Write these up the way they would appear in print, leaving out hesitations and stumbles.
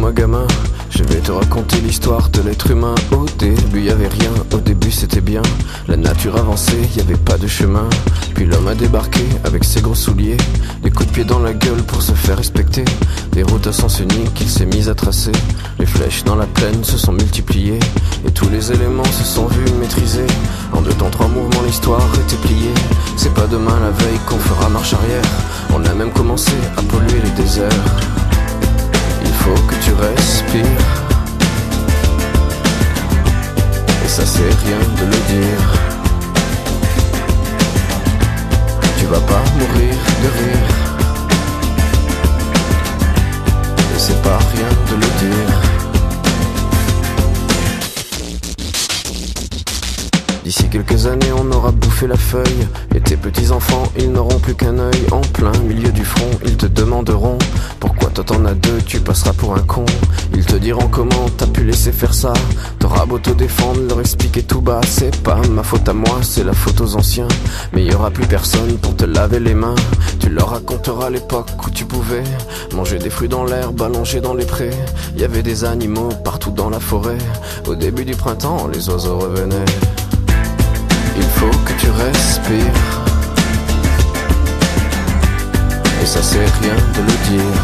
Écoute-moi gamin, je vais te raconter l'histoire de l'être humain. Au début y avait rien, au début c'était bien. La nature avançait, y avait pas de chemin. Puis l'homme a débarqué avec ses gros souliers, des coups de pied dans la gueule pour se faire respecter. Des routes à sens unique qu'il s'est mis à tracer. Les flèches dans la plaine se sont multipliées, et tous les éléments se sont vus maîtrisés. En 2 temps 3 mouvements l'histoire était pliée. C'est pas demain la veille qu'on fera marche arrière. On a même commencé à polluer les déserts. Il faut que tu respires, et ça c'est rien de le dire. Tu vas pas mourir de rire, et c'est pas rien de le dire. D'ici quelques années on aura bouffé la feuille, et tes petits enfants ils n'auront plus qu'un œil. En plein milieu du front ils te demanderont pourquoi toi t'en as 2, tu passeras pour un con. Ils te diront comment t'as pu laisser faire ça. T'auras beau te défendre, leur expliquer tout bas. C'est pas ma faute à moi, c'est la faute aux anciens. Mais y aura plus personne pour te laver les mains. Tu leur raconteras l'époque où tu pouvais manger des fruits dans l'herbe, allongés dans les prés. Y avait des animaux partout dans la forêt. Au début du printemps les oiseaux revenaient. Il faut que tu respires, et ça c'est rien de le dire.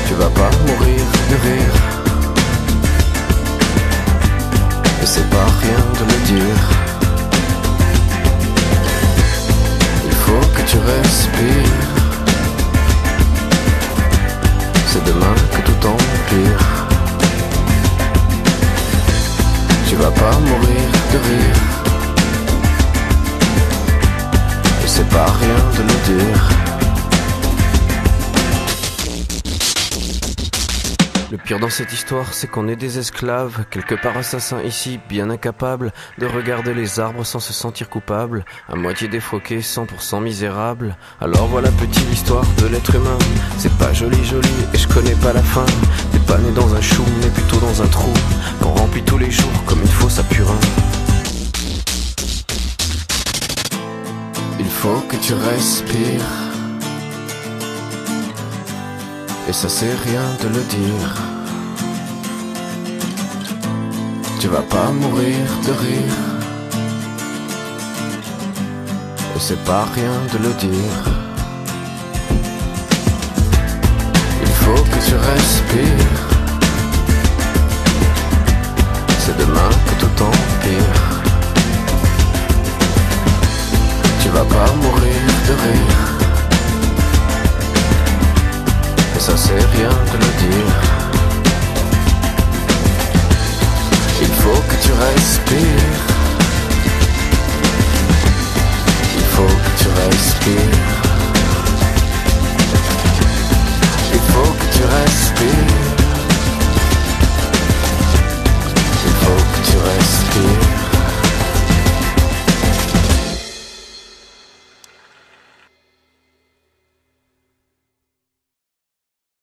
Tu vas pas mourir de rire, et c'est pas rien de le dire. Il faut que tu respires, c'est demain que tout empire. Tu vas pas mourir de rire, et c'est pas rien de le dire. Le pire dans cette histoire, c'est qu'on est des esclaves, quelque part assassins ici, bien incapables de regarder les arbres sans se sentir coupables, à moitié défroqués, 100% misérables. Alors voilà petit l'histoire de l'être humain. C'est pas joli joli et je connais pas la fin. T'es pas né dans un chou mais plutôt dans un trou qu'on remplit tous les jours comme une fosse à purin. Il faut que tu respires, et ça c'est rien de le dire. Tu vas pas mourir de rire, et c'est pas rien de le dire. Il faut que tu respires, c'est demain que tout empire. Tu vas pas mourir de rire, et ça c'est rien de le dire. Il faut que tu respires, il faut que tu respires.